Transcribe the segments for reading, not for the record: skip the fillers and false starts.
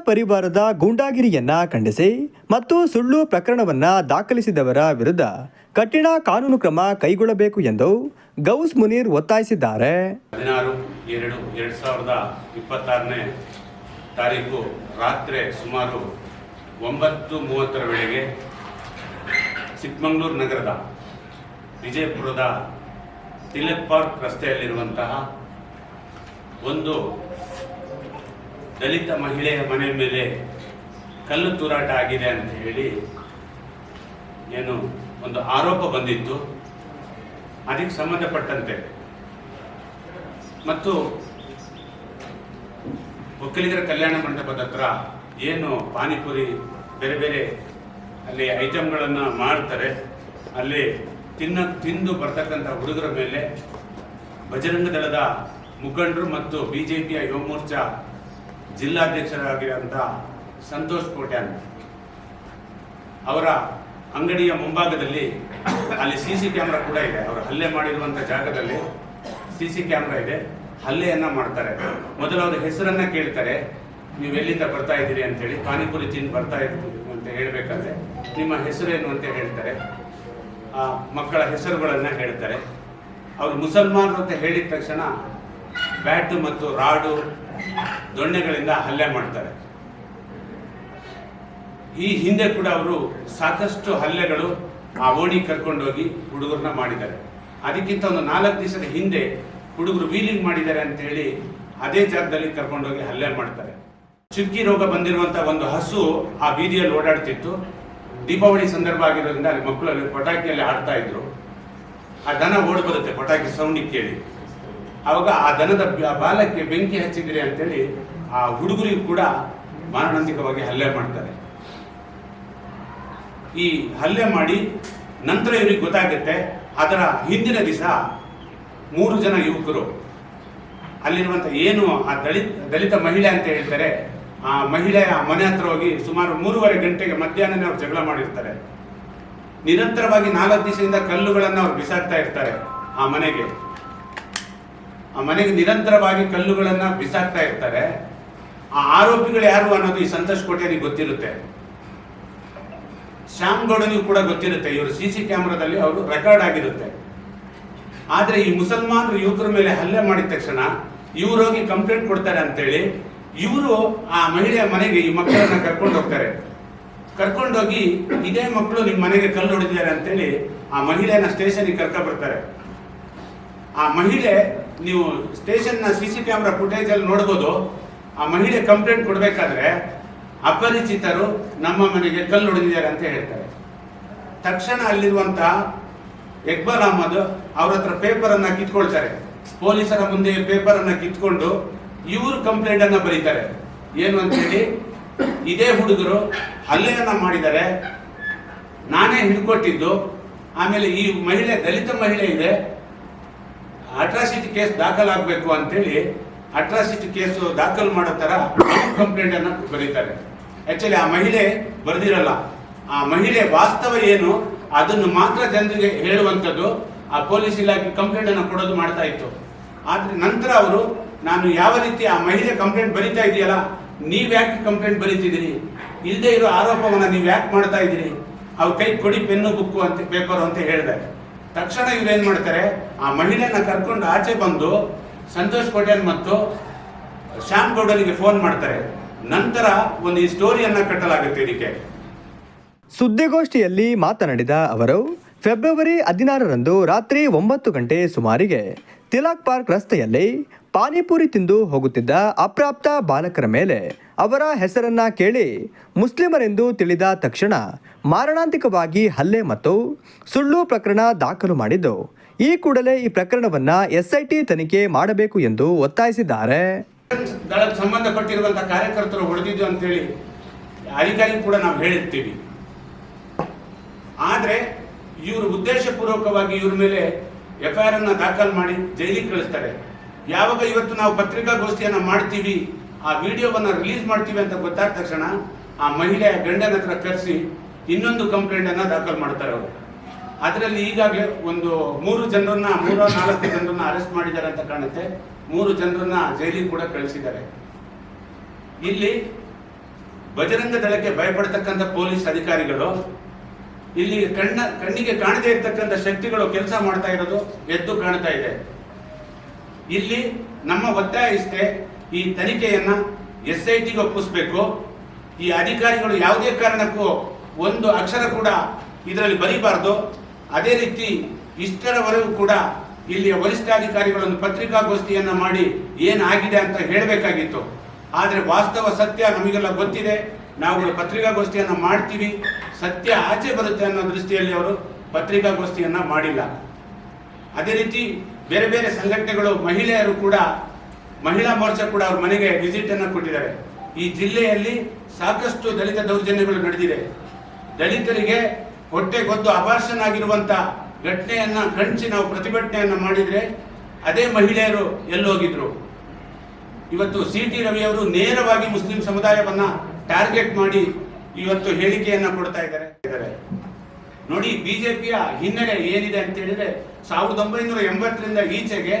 ಪರಿವಾರದ ಗೂಂಡಾಗಿರಿಯನ್ನ ಖಂಡಿಸಿ ಮತ್ತು ಸುಳ್ಳು ಪ್ರಕರಣವನ್ನ ದಾಖಲಿಸಿದವರ ವಿರುದ್ಧ ಕಠಿಣ ಕಾನೂನು ಕ್ರಮ ಕೈಗೊಳ್ಳಬೇಕು ಎಂದು ಗೌಸ್ ಮುನೀರ್ ಒತ್ತಾಯಿಸಿದ್ದಾರೆ. 16/2/2026 ತಾರೀಕು ರಾತ್ರಿ ಸುಮಾರು 9:30 ವೇಳೆಗೆ ಚಿಕ್ಕಮಗಳೂರು ನಗರದ ವಿಜಯಪುರದ ತಿಲಕ್ ಪಾರ್ಕ್ ರಸ್ತೆಯಲ್ಲಿರುವಂತಹ ಒಂದು ದಲಿತ ಮಹಿಳೆಯ ಮನೆ ಮೇಲೆ ಕಲ್ಲು ತೂರಾಟ ಆಗಿದೆ ಅಂತ ಹೇಳಿ ಏನು ಒಂದು ಆರೋಪ ಬಂದಿತ್ತು. ಅದಕ್ಕೆ ಸಂಬಂಧಪಟ್ಟಂತೆ ಮತ್ತು ಒಕ್ಕಲಿಗರ ಕಲ್ಯಾಣ ಮಂಟಪದ ಹತ್ರ ಏನು ಪಾನಿಪುರಿ ಬೇರೆ ಬೇರೆ ಅಲ್ಲಿ ಐಟಮ್ಗಳನ್ನು ಮಾಡ್ತಾರೆ, ಅಲ್ಲಿ ತಿಂದು ಬರ್ತಕ್ಕಂಥ ಹುಡುಗರ ಮೇಲೆ ಬಜರಂಗ ದಳದ ಮುಖಂಡರು ಮತ್ತು ಬಿಜೆಪಿಯ ಯುವ ಮೋರ್ಚಾ ಜಿಲ್ಲಾಧ್ಯಕ್ಷರಾಗಿರುವಂಥ ಸಂತೋಷ್ ಕೋಟ್ಯಾನ್ ಅವರ ಅಂಗಡಿಯ ಮುಂಭಾಗದಲ್ಲಿ ಅಲ್ಲಿ CC ಕ್ಯಾಮ್ರಾ ಕೂಡ ಇದೆ. ಅವರು ಹಲ್ಲೆ ಮಾಡಿರುವಂಥ ಜಾಗದಲ್ಲಿ CC ಕ್ಯಾಮ್ರಾ ಇದೆ. ಹಲ್ಲೆಯನ್ನ ಮಾಡ್ತಾರೆ. ಮೊದಲು ಅವರ ಹೆಸರನ್ನ ಕೇಳ್ತಾರೆ, ನೀವು ಎಲ್ಲಿಂದ ಬರ್ತಾ ಇದ್ದೀರಿ ಅಂತೇಳಿ. ಪಾನಿಪುರಿ ತಿಂದು ಬರ್ತಾ ಇದ್ದೀರಿ ಅಂತ ಹೇಳಬೇಕಾದ್ರೆ ನಿಮ್ಮ ಹೆಸರೇನು ಅಂತ ಹೇಳ್ತಾರೆ. ಆ ಮಕ್ಕಳ ಹೆಸರುಗಳನ್ನು ಹೇಳ್ತಾರೆ. ಅವರು ಮುಸಲ್ಮಾನರು ಅಂತ ಹೇಳಿದ ತಕ್ಷಣ ಬ್ಯಾಟು ಮತ್ತು ರಾಡು ದೊಣ್ಣೆಗಳಿಂದ ಹಲ್ಲೆ ಮಾಡ್ತಾರೆ. ಈ ಹಿಂದೆ ಕೂಡ ಅವರು ಸಾಕಷ್ಟು ಹಲ್ಲೆಗಳು ಆ ಓಣಿ ಕರ್ಕೊಂಡೋಗಿ ಹುಡುಗರನ್ನ ಮಾಡಿದ್ದಾರೆ. ಅದಕ್ಕಿಂತ ಒಂದು 4 ದಿವಸದ ಹಿಂದೆ ಹುಡುಗರು ವೀಲಿಂಗ್ ಮಾಡಿದ್ದಾರೆ ಅಂತ ಹೇಳಿ ಅದೇ ಜಾಗದಲ್ಲಿ ಕರ್ಕೊಂಡೋಗಿ ಹಲ್ಲೆ ಮಾಡ್ತಾರೆ. ಚುಕ್ಕಿ ರೋಗ ಬಂದಿರುವಂತಹ ಒಂದು ಹಸು ಆ ಬೀದಿಯಲ್ಲಿ ಓಡಾಡ್ತಿತ್ತು. ದೀಪಾವಳಿ ಸಂದರ್ಭ ಆಗಿರೋದ್ರಿಂದ ಅಲ್ಲಿ ಮಕ್ಕಳಲ್ಲಿ ಪಟಾಕಿಯಲ್ಲಿ ಆಡ್ತಾ ಇದ್ರು. ಆ ದನ ಓಡಿ ಬರುತ್ತೆ ಪಟಾಕಿ ಸೌಂಡ್ ಕೇಳಿ. ಆವಾಗ ಆ ದನದ ಬಾಲಕ್ಕೆ ಬೆಂಕಿ ಹಚ್ಚಿದ್ರಿ ಅಂತೇಳಿ ಆ ಹುಡುಗರಿಗೂ ಕೂಡ ಮಾರಣಾಂತಿಕವಾಗಿ ಹಲ್ಲೆ ಮಾಡ್ತಾರೆ. ಈ ಹಲ್ಲೆ ಮಾಡಿ ನಂತರ ಇವರಿಗೆ ಗೊತ್ತಾಗುತ್ತೆ. ಅದರ ಹಿಂದಿನ ದಿವಸ 3 ಜನ ಯುವಕರು ಅಲ್ಲಿರುವಂಥ ಏನು ಆ ದಲಿತ ಮಹಿಳೆ ಅಂತ ಹೇಳ್ತಾರೆ, ಆ ಮಹಿಳೆಯ ಮನೆ ಹತ್ರ ಹೋಗಿ ಸುಮಾರು 3:30 ಗಂಟೆಗೆ ಮಧ್ಯಾಹ್ನನೇ ಅವ್ರು ಜಗಳ ಮಾಡಿರ್ತಾರೆ. ನಿರಂತರವಾಗಿ 4 ದಿವಸದಿಂದ ಕಲ್ಲುಗಳನ್ನು ಅವ್ರು ಬಿಸಾಕ್ತಾ ಇರ್ತಾರೆ. ಆ ಮನೆಗೆ ನಿರಂತರವಾಗಿ ಕಲ್ಲುಗಳನ್ನು ಬಿಸಾಕ್ತಾ ಇರ್ತಾರೆ. ಆ ಆರೋಪಿಗಳು ಯಾರು ಅನ್ನೋದು ಈ ಸಂತೋಷ್ ಕೋಟ್ಯಾನಿಗೆ ಗೊತ್ತಿರುತ್ತೆ. ಶ್ಯಾಮ್ ಗೌಡನಿಗೂ ಕೂಡ ಗೊತ್ತಿರುತ್ತೆ. ಇವರು CC ಕ್ಯಾಮ್ರಾದಲ್ಲಿ ಅವರು ರೆಕಾರ್ಡ್ ಆಗಿರುತ್ತೆ. ಆದರೆ ಈ ಮುಸಲ್ಮಾನರು ಯುವಕರ ಮೇಲೆ ಹಲ್ಲೆ ಮಾಡಿದ ತಕ್ಷಣ ಇವರು ಹೋಗಿ ಕಂಪ್ಲೇಂಟ್ ಕೊಡ್ತಾರೆ ಅಂತೇಳಿ ಇವರು ಆ ಮಹಿಳೆಯ ಮನೆಗೆ ಈ ಮಕ್ಕಳನ್ನ ಕರ್ಕೊಂಡು ಹೋಗ್ತಾರೆ. ಕರ್ಕೊಂಡೋಗಿ ಇದೇ ಮಕ್ಕಳು ನಿಮ್ಮ ಮನೆಗೆ ಕಲ್ಲು ಹೊಡೆದಿದ್ದಾರೆ ಅಂತೇಳಿ ಆ ಮಹಿಳೆಯನ್ನ ಸ್ಟೇಷನ್ಗೆ ಕರ್ಕೊಂಡು ಬರ್ತಾರೆ. ಆ ಮಹಿಳೆ, ನೀವು ಸ್ಟೇಷನ್ನ CC ಕ್ಯಾಮ್ರಾ ಫುಟೇಜ್ ಅಲ್ಲಿ ನೋಡ್ಬೋದು. ಆ ಮಹಿಳೆ ಕಂಪ್ಲೇಂಟ್ ಕೊಡಬೇಕಾದ್ರೆ ಅಪರಿಚಿತರು ನಮ್ಮ ಮನೆಗೆ ಕಲ್ಲು ಹೊಡೆದಿದ್ದಾರೆ ಅಂತ ಹೇಳ್ತಾರೆ. ತಕ್ಷಣ ಅಲ್ಲಿರುವಂತ ಇಕ್ಬಾಲ್ ಅಹಮದ್ ಅವ್ರ ಹತ್ರ ಪೇಪರ್ ಅನ್ನ ಕಿತ್ಕೊಳ್ತಾರೆ. ಪೊಲೀಸರ ಮುಂದೆ ಪೇಪರ್ ಅನ್ನ ಕಿತ್ಕೊಂಡು ಇವರು ಕಂಪ್ಲೇಂಟ್ ಅನ್ನ ಬರೀತಾರೆ. ಏನು ಅಂತ ಹೇಳಿ, ಇದೇ ಹುಡುಗರು ಹಲ್ಲೆಯನ್ನ ಮಾಡಿದ್ದಾರೆ, ನಾನೇ ಹಿಡ್ಕೊಟ್ಟಿದ್ದು. ಆಮೇಲೆ ಈ ಮಹಿಳೆ ದಲಿತ ಮಹಿಳೆ ಇದೆ, ಅಟ್ರಾಸಿಟಿ ಕೇಸ್ ದಾಖಲಾಗಬೇಕು ಅಂತೇಳಿ ಅಟ್ರಾಸಿಟಿ ಕೇಸ್ ದಾಖಲು ಮಾಡೋ ತರ ಕಂಪ್ಲೇಂಟ್ ಅನ್ನ ಬರೀತಾರೆ. ಆಕ್ಚುಲಿ ಆ ಮಹಿಳೆ ಬರೆದಿರಲ್ಲ. ಆ ಮಹಿಳೆ ವಾಸ್ತವ ಏನು ಅದನ್ನು ಮಾತ್ರ ಜನರಿಗೆ ಹೇಳುವಂಥದ್ದು ಆ ಪೊಲೀಸ್ ಇಲಾಖೆ ಕಂಪ್ಲೇಂಟ್ ಅನ್ನು ಕೊಡೋದು ಮಾಡ್ತಾ ಇತ್ತು. ಆದ್ರೆ ನಂತರ ಅವರು, ನಾನು ಯಾವ ರೀತಿ ಆ ಮಹಿಳೆ ಕಂಪ್ಲೇಂಟ್ ಬರೀತಾ ಇದೆಯಲ್ಲ, ನೀವ್ ಯಾಕೆ ಕಂಪ್ಲೇಂಟ್ ಬರೀತಿದ್ದೀರಿ, ಇಲ್ಲದೆ ಇರೋ ಆರೋಪವನ್ನ ನೀವು ಯಾಕೆ ಮಾಡ್ತಾ ಇದ್ದೀರಿ, ಅವ್ರ ಕೈ ಕೊಡಿ ಪೆನ್ನು ಬುಕ್ಕು ಅಂತ ಪೇಪರ್ ಅಂತ ಹೇಳಿದೆ. ತಕ್ಷಣ ಇವ್ರೇನ್ ಮಾಡ್ತಾರೆ, ಆ ಮಹಿಳೆಯನ್ನ ಕರ್ಕೊಂಡು ಆಚೆ ಬಂದು ಸಂತೋಷ್ ಕೋಟ್ಯಾನ್ ಮತ್ತು ಶ್ಯಾಮ್ ಗೌಡನಿಗೆ ಫೋನ್ ಮಾಡ್ತಾರೆ. ನಂತರ ಒಂದು ಈ ಸ್ಟೋರಿಯನ್ನ ಕಟ್ಟಲಾಗುತ್ತೆ. ಇದಕ್ಕೆ ಸುದ್ದಿಗೋಷ್ಠಿಯಲ್ಲಿ ಮಾತನಾಡಿದ ಅವರು, ಫೆಬ್ರವರಿ 16ರಂದು ರಾತ್ರಿ 9 ಗಂಟೆ ಸುಮಾರಿಗೆ ತಿಲಕ್ ಪಾರ್ಕ್ ರಸ್ತೆಯಲ್ಲಿ ಪಾನಿಪುರಿ ತಿಂದು ಹೋಗುತ್ತಿದ್ದ ಅಪ್ರಾಪ್ತ ಬಾಲಕರ ಮೇಲೆ ಅವರ ಹೆಸರನ್ನ ಕೇಳಿ ಮುಸ್ಲಿಮರೆಂದು ತಿಳಿದ ತಕ್ಷಣ ಮಾರಣಾಂತಿಕವಾಗಿ ಹಲ್ಲೆ ಮತ್ತು ಸುಳ್ಳು ಪ್ರಕರಣ ದಾಖಲು ಮಾಡಿದ್ದು, ಈ ಕೂಡಲೇ ಈ ಪ್ರಕರಣವನ್ನ SIT ತನಿಖೆ ಮಾಡಬೇಕು ಎಂದು ಒತ್ತಾಯಿಸಿದ್ದಾರೆ. ದಳಕ್ಕೆ ಸಂಬಂಧಪಟ್ಟಿರುವಂತಹ ಕಾರ್ಯಕರ್ತರು ಹೊಡೆದಿದ್ದು ಅಂತ ಹೇಳಿ ಅಧಿಕಾರಿ ಕೂಡ ನಾವು ಹೇಳಿರ್ತೀವಿ. ಆದ್ರೆ ಇವರು ಉದ್ದೇಶಪೂರ್ವಕವಾಗಿ ಇವ್ರ ಮೇಲೆ FIR ಅನ್ನ ದಾಖಲು ಮಾಡಿ ಜೈಲಿಗೆ ಕಳಿಸ್ತಾರೆ. ಯಾವಾಗ ಇವತ್ತು ನಾವು ಪತ್ರಿಕಾಗೋಷ್ಠಿಯನ್ನ ಮಾಡ್ತೀವಿ, ಆ ವಿಡಿಯೋವನ್ನ ರಿಲೀಸ್ ಮಾಡ್ತೀವಿ ಅಂತ ಗೊತ್ತಾದ ತಕ್ಷಣ ಆ ಮಹಿಳೆಯ ಗಂಡನ ಹತ್ರ ಕರೆಸಿ ಇನ್ನೊಂದು ಕಂಪ್ಲೇಂಟ್ ಅನ್ನ ದಾಖಲು ಮಾಡ್ತಾರೆ ಅವರು. ಅದರಲ್ಲಿ ಈಗಾಗಲೇ ಒಂದು 3 ಜನರನ್ನ 3-4 ಜನರನ್ನ ಅರೆಸ್ಟ್ ಮಾಡಿದ್ದಾರೆ ಅಂತ ಕಾಣುತ್ತೆ. 3 ಜನರನ್ನ ಜೈಲಿಗೆ ಕೂಡ ಕಳಿಸಿದ್ದಾರೆ. ಇಲ್ಲಿ ಬಜರಂಗ ದಳಕ್ಕೆ ಭಯಪಡ್ತಕ್ಕಂಥ ಪೊಲೀಸ್ ಅಧಿಕಾರಿಗಳು ಇಲ್ಲಿ ಕಣ್ಣಿಗೆ ಕಾಣದೇ ಇರತಕ್ಕಂಥ ಶಕ್ತಿಗಳು ಕೆಲಸ ಮಾಡ್ತಾ ಇರೋದು ಎದ್ದು ಕಾಣ್ತಾ ಇದೆ. ಇಲ್ಲಿ ನಮ್ಮ ಒತ್ತಾಯ ಇಷ್ಟೇ, ಈ ತನಿಖೆಯನ್ನ SITಗೆ ಒಪ್ಪಿಸಬೇಕು. ಈ ಅಧಿಕಾರಿಗಳು ಯಾವುದೇ ಕಾರಣಕ್ಕೂ ಒಂದು ಅಕ್ಷರ ಕೂಡ ಇದರಲ್ಲಿ ಬರೀಬಾರ್ದು. ಅದೇ ರೀತಿ ಇಷ್ಟರವರೆಗೂ ಕೂಡ ಇಲ್ಲಿಯ ವರಿಷ್ಠಾಧಿಕಾರಿಗಳೊಂದು ಪತ್ರಿಕಾಗೋಷ್ಠಿಯನ್ನ ಮಾಡಿ ಏನಾಗಿದೆ ಅಂತ ಹೇಳಬೇಕಾಗಿತ್ತು. ಆದರೆ ವಾಸ್ತವ ಸತ್ಯ ನಮಗೆಲ್ಲ ಗೊತ್ತಿದೆ. ನಾವುಗಳು ಪತ್ರಿಕಾಗೋಷ್ಠಿಯನ್ನ ಮಾಡ್ತೀವಿ, ಸತ್ಯ ಆಚೆ ಬರುತ್ತೆ ಅನ್ನೋ ದೃಷ್ಟಿಯಲ್ಲಿ ಅವರು ಪತ್ರಿಕಾಗೋಷ್ಠಿಯನ್ನ ಮಾಡಿಲ್ಲ. ಅದೇ ರೀತಿ ಬೇರೆ ಬೇರೆ ಸಂಘಟನೆಗಳು, ಮಹಿಳೆಯರು ಕೂಡ, ಮಹಿಳಾ ಮೋರ್ಚಾ ಕೂಡ ಅವ್ರ ಮನೆಗೆ ವಿಸಿಟ್ ಅನ್ನು ಕೊಟ್ಟಿದ್ದಾರೆ. ಈ ಜಿಲ್ಲೆಯಲ್ಲಿ ಸಾಕಷ್ಟು ದಲಿತ ದೌರ್ಜನ್ಯಗಳು ನಡೆದಿದೆ. ದಲಿತರಿಗೆ ಹೊಟ್ಟೆಗೊದ್ದು ಅಬಾರ್ಷನ್ ಆಗಿರುವಂತ ಘಟನೆಯನ್ನ ಖಂಡಿಸಿ ನಾವು ಪ್ರತಿಭಟನೆಯನ್ನ ಮಾಡಿದ್ರೆ ಅದೇ ಮಹಿಳೆಯರು ಎಲ್ಲೋಗಿದ್ರು. ಇವತ್ತು CT ರವಿ ಅವರು ನೇರವಾಗಿ ಮುಸ್ಲಿಂ ಸಮುದಾಯವನ್ನ ಟಾರ್ಗೆಟ್ ಮಾಡಿ ಇವತ್ತು ಹೇಳಿಕೆಯನ್ನ ಕೊಡ್ತಾ ಇದ್ದಾರೆ. ನೋಡಿ, ಬಿಜೆಪಿಯ ಹಿನ್ನೆಲೆ ಏನಿದೆ ಅಂತ ಹೇಳಿದ್ರೆ 1980ರಿಂದ ಈಚೆಗೆ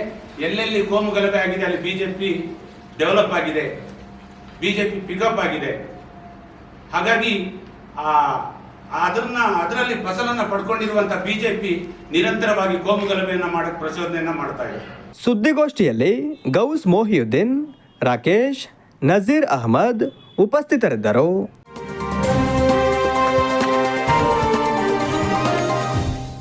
ಎಲ್ಲೆಲ್ಲಿ ಕೋಮು ಗಲಭೆ ಆಗಿದೆ ಅಲ್ಲಿ ಬಿಜೆಪಿ ಡೆವಲಪ್ ಆಗಿದೆ, ಬಿಜೆಪಿ ಪಿಕಪ್ ಆಗಿದೆ. ಹಾಗಾಗಿ ಅದರಲ್ಲಿ ಫಸಲನ್ನ ಪಡ್ಕೊಂಡಿರುವಂತ ಬಿಜೆಪಿ ನಿರಂತರವಾಗಿ ಕೋಮು ಗಲಭೆಯನ್ನ ಮಾಡಕ್ಕೆ ಪ್ರಚೋದನೆಯನ್ನ ಮಾಡ್ತಾ ಇದೆ. ಸುದ್ದಿಗೋಷ್ಠಿಯಲ್ಲಿ ಗೌಸ್ ಮೊಹಿಯುದ್ದೀನ್, ರಾಕೇಶ್, ನಜೀರ್ ಅಹಮದ್ ಉಪಸ್ಥಿತರಿದ್ದರು.